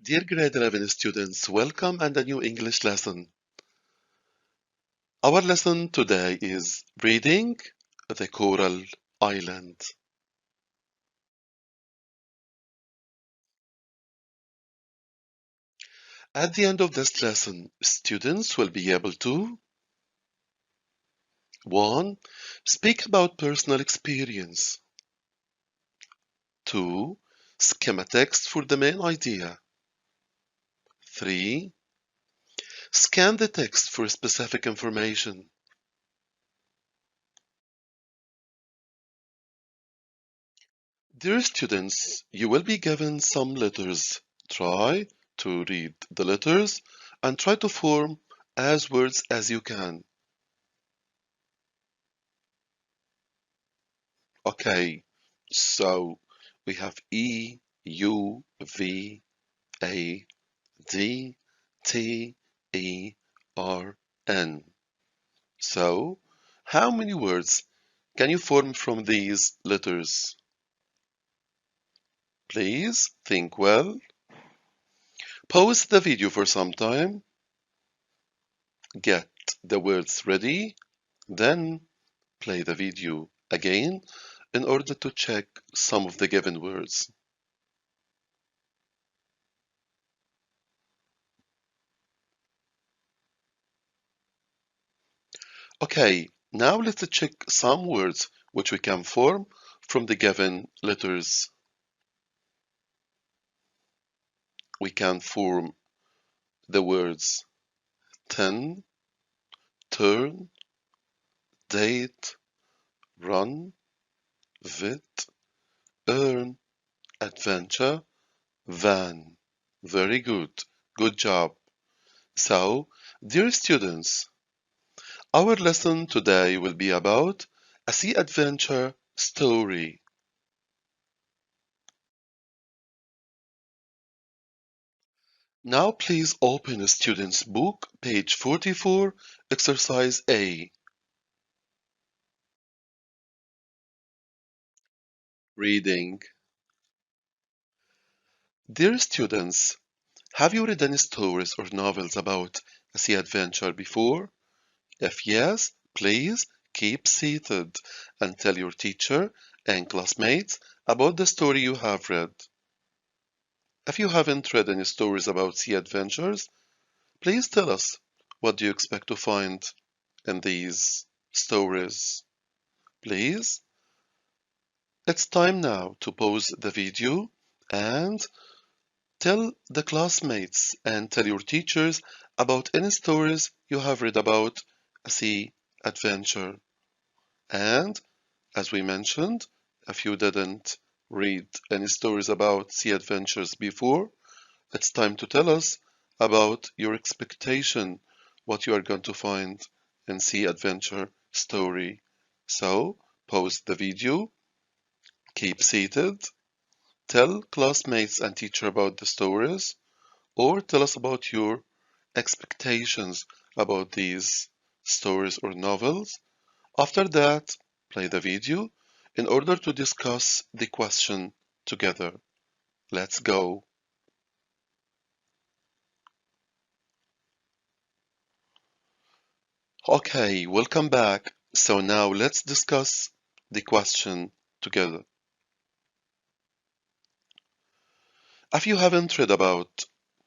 Dear grade 11 students, welcome and a new English lesson. Our lesson today is reading the Coral Island. At the end of this lesson, students will be able to 1. Speak about personal experience. 2. Schema text for the main idea. 3. Scan the text for specific information. Dear students, you will be given some letters. Try to read the letters and try to form as words as you can. Okay, so we have E, U, V, A, D, T, E, R, N. So, how many words can you form from these letters? Please think well. Pause the video for some time. Get the words ready, then play the video again in order to check some of the given words. Okay, now let's check some words which we can form from the given letters. We can form the words 10, turn, date, run, vid, earn, adventure, van. Very good. Good job. So, dear students, our lesson today will be about a sea adventure story. Now please open a student's book, page 44, exercise A. Reading. Dear students, have you read any stories or novels about a sea adventure before? If yes, please keep seated and tell your teacher and classmates about the story you have read. If you haven't read any stories about sea adventures, please tell us, what do you expect to find in these stories? Please. It's time now to pause the video and tell the classmates and tell your teachers about any stories you have read about a sea adventure. And as we mentioned, if you didn't read any stories about sea adventures before, it's time to tell us about your expectation, what you are going to find in Sea Adventure story. So, pause the video, keep seated, tell classmates and teacher about the stories, or tell us about your expectations about these stories or novels. After that, play the video in order to discuss the question together. Let's go. Okay, welcome back. So now let's discuss the question together. If you haven't read about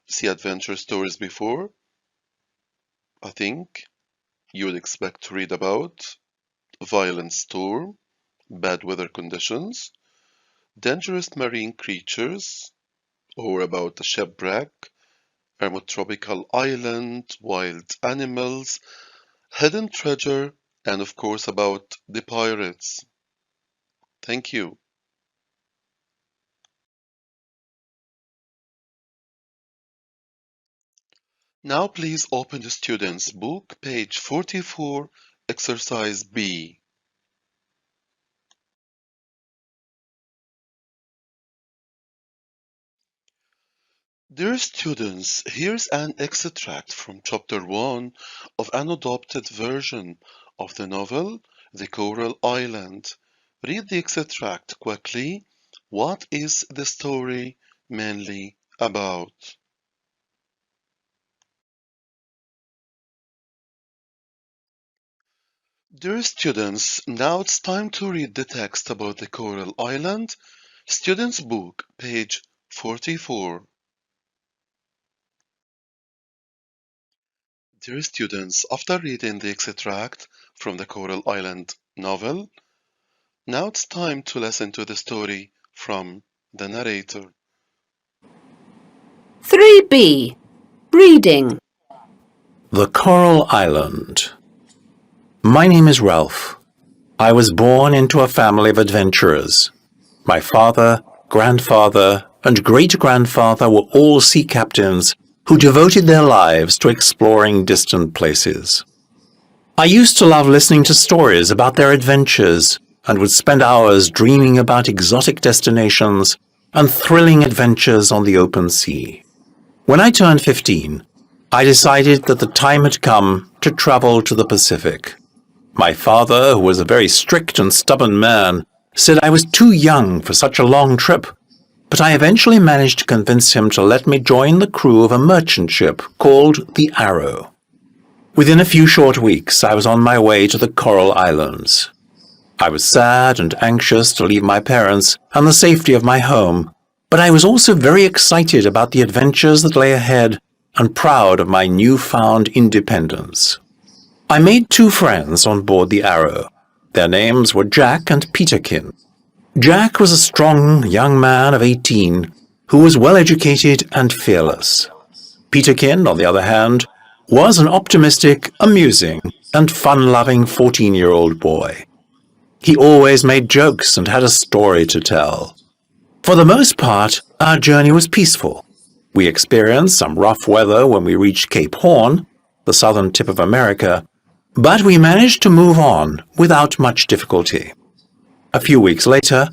sea adventure stories before, I think you would expect to read about violent storm, bad weather conditions, dangerous marine creatures, or about a shipwreck, a remote tropical island, wild animals, hidden treasure, and of course about the pirates. Thank you. Now please open the student's book, page 44, exercise B. Dear students, here's an extract from chapter 1 of an adopted version of the novel The Coral Island. Read the extract quickly. What is the story mainly about? Dear students, now it's time to read the text about the Coral Island. Students' Book, page 44. Dear students, after reading the extract from the Coral Island novel, now it's time to listen to the story from the narrator. 3B. Reading. The Coral Island. My name is Ralph. I was born into a family of adventurers. My father, grandfather, and great-grandfather were all sea captains who devoted their lives to exploring distant places. I used to love listening to stories about their adventures and would spend hours dreaming about exotic destinations and thrilling adventures on the open sea. When I turned 15, I decided that the time had come to travel to the Pacific. My father, who was a very strict and stubborn man, said I was too young for such a long trip, but I eventually managed to convince him to let me join the crew of a merchant ship called the Arrow. Within a few short weeks, I was on my way to the Coral Islands. I was sad and anxious to leave my parents and the safety of my home, but I was also very excited about the adventures that lay ahead and proud of my newfound independence. I made 2 friends on board the Arrow. Their names were Jack and Peterkin. Jack was a strong young man of 18 who was well-educated and fearless. Peterkin, on the other hand, was an optimistic, amusing, and fun-loving 14-year-old boy. He always made jokes and had a story to tell. For the most part, our journey was peaceful. We experienced some rough weather when we reached Cape Horn, the southern tip of America, but we managed to move on without much difficulty. A few weeks later,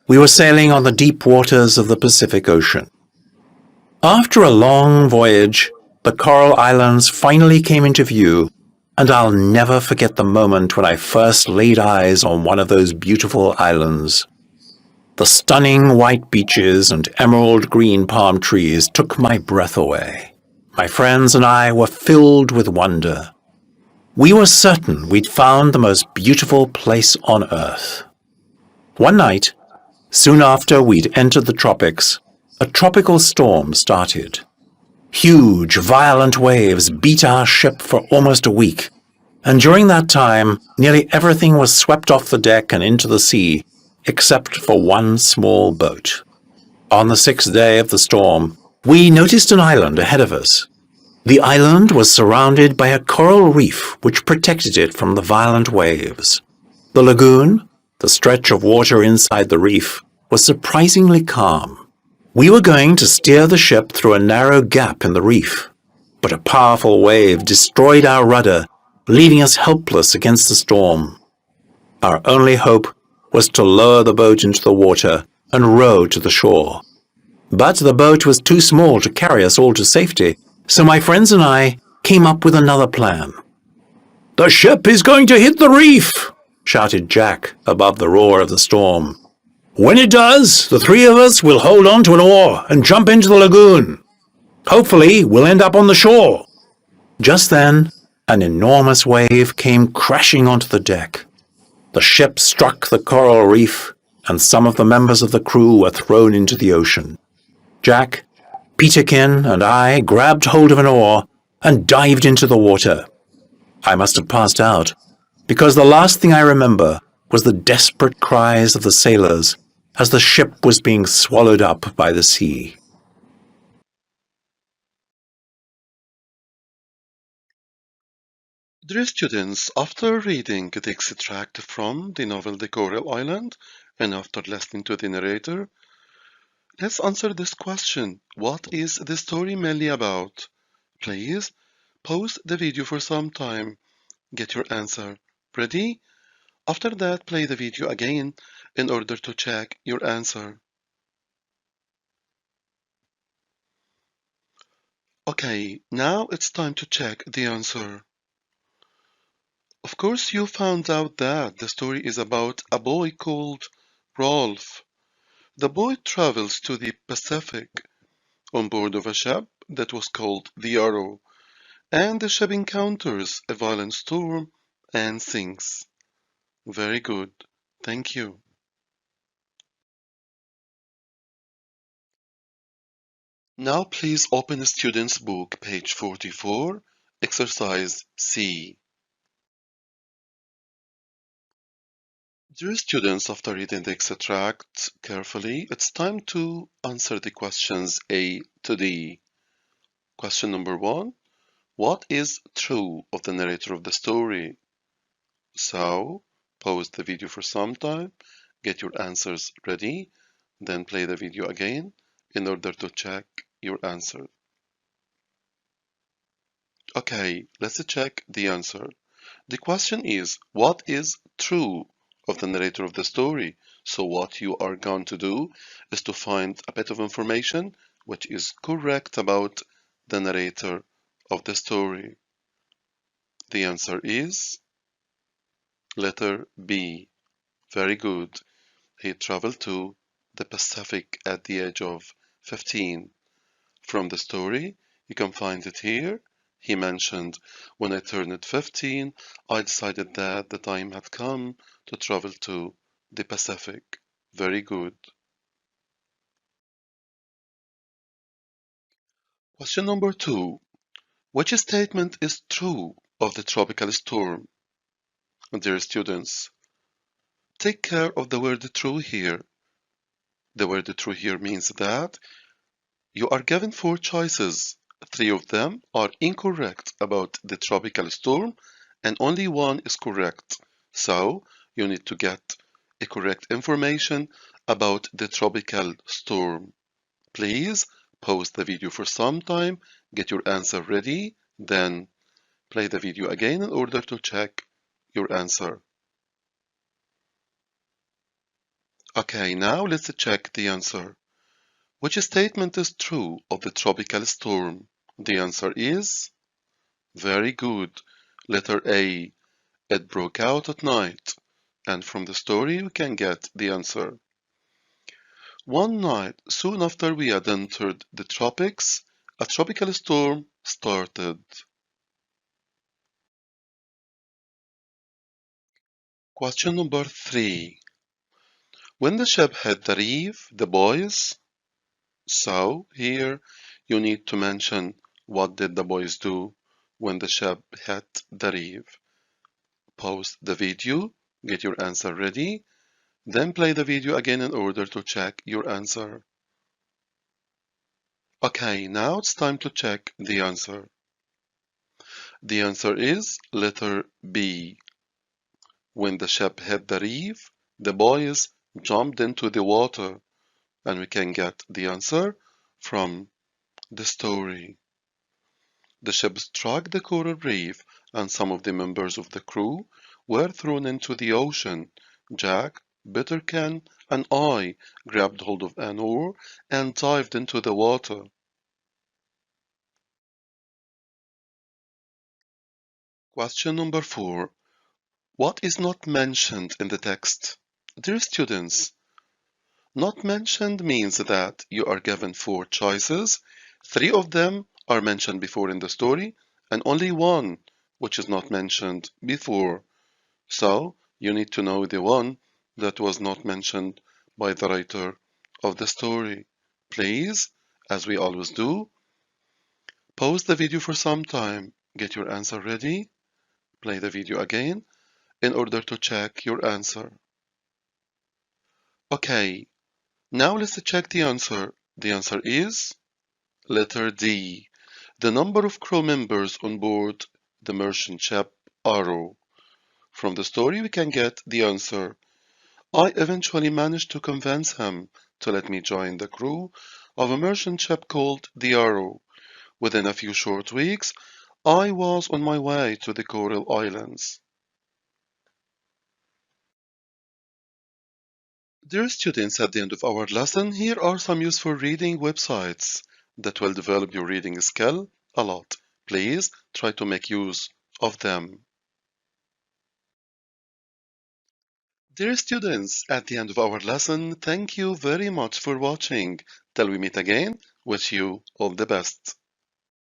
we were sailing on the deep waters of the Pacific Ocean. After a long voyage, the Coral Islands finally came into view, and I'll never forget the moment when I first laid eyes on one of those beautiful islands. The stunning white beaches and emerald green palm trees took my breath away. My friends and I were filled with wonder. We were certain we'd found the most beautiful place on Earth. One night, soon after we'd entered the tropics, a tropical storm started. Huge, violent waves beat our ship for almost a week, and during that time, nearly everything was swept off the deck and into the sea, except for one small boat. On the 6th day of the storm, we noticed an island ahead of us. The island was surrounded by a coral reef which protected it from the violent waves. The lagoon, the stretch of water inside the reef, was surprisingly calm. We were going to steer the ship through a narrow gap in the reef, but a powerful wave destroyed our rudder, leaving us helpless against the storm. Our only hope was to lower the boat into the water and row to the shore. But the boat was too small to carry us all to safety, so my friends and I came up with another plan. "The ship is going to hit the reef!" shouted Jack above the roar of the storm. "When it does, the 3 of us will hold on to an oar and jump into the lagoon. Hopefully, we'll end up on the shore." Just then, an enormous wave came crashing onto the deck. The ship struck the coral reef, and some of the members of the crew were thrown into the ocean. Jack, Peterkin, and I grabbed hold of an oar and dived into the water. I must have passed out, because the last thing I remember was the desperate cries of the sailors as the ship was being swallowed up by the sea. Dear students, after reading the extract from the novel The Coral Island, and after listening to the narrator, let's answer this question. What is the story mainly about? Please pause the video for some time. Get your answer ready. After that, play the video again in order to check your answer. Okay, now it's time to check the answer. Of course, you found out that the story is about a boy called Rolf. The boy travels to the Pacific on board of a ship that was called the Arrow, and the ship encounters a violent storm and sinks. Very good. Thank you. Now please open the student's book, page 44, exercise C. Dear students, after reading the extract carefully, it's time to answer the questions A to D. Question number 1. What is true of the narrator of the story? So, pause the video for some time, get your answers ready, then play the video again in order to check your answer. Okay, let's check the answer. The question is, what is true of the narrator of the story? So what you are going to do is to find a bit of information which is correct about the narrator of the story. The answer is letter B. Very good. He traveled to the Pacific at the age of 15. From the story, you can find it here. He mentioned, when I turned 15, I decided that the time had come to travel to the Pacific. Very good. Question number 2. Which statement is true of the tropical storm? Dear students, take care of the word true here. The word true here means that you are given 4 choices. 3 of them are incorrect about the tropical storm, and only 1 is correct. So, you need to get a correct information about the tropical storm. Please pause the video for some time, get your answer ready, then play the video again in order to check your answer. Okay, now let's check the answer. Which statement is true of the tropical storm? The answer is very good. Letter A. It broke out at night. And from the story, we can get the answer. One night, soon after we had entered the tropics, a tropical storm started. Question number 3. When the ship hit the reef, the boys. So, here you need to mention what did the boys do when the ship hit the reef. Pause the video, get your answer ready, then play the video again in order to check your answer. Okay, now it's time to check the answer. The answer is letter B. When the ship hit the reef, the boys jumped into the water, and we can get the answer from the story. The ship struck the coral reef, and some of the members of the crew were thrown into the ocean. Jack, Bittercan, and I grabbed hold of an oar and dived into the water. Question number 4. What is not mentioned in the text? Dear students, not mentioned means that you are given 4 choices. 3 of them are mentioned before in the story, and only 1 which is not mentioned before. So you need to know the one that was not mentioned by the writer of the story. Please, as we always do, pause the video for some time, get your answer ready, play the video again in order to check your answer. Okay, now let's check the answer. The answer is letter D. The number of crew members on board the merchant ship Arrow. From the story, we can get the answer. I eventually managed to convince him to let me join the crew of a merchant ship called the Arrow. Within a few short weeks, I was on my way to the Coral Islands. Dear students, at the end of our lesson, here are some useful reading websites that will develop your reading skill a lot. Please try to make use of them. Dear students, at the end of our lesson, thank you very much for watching. Till we meet again, wish you all the best.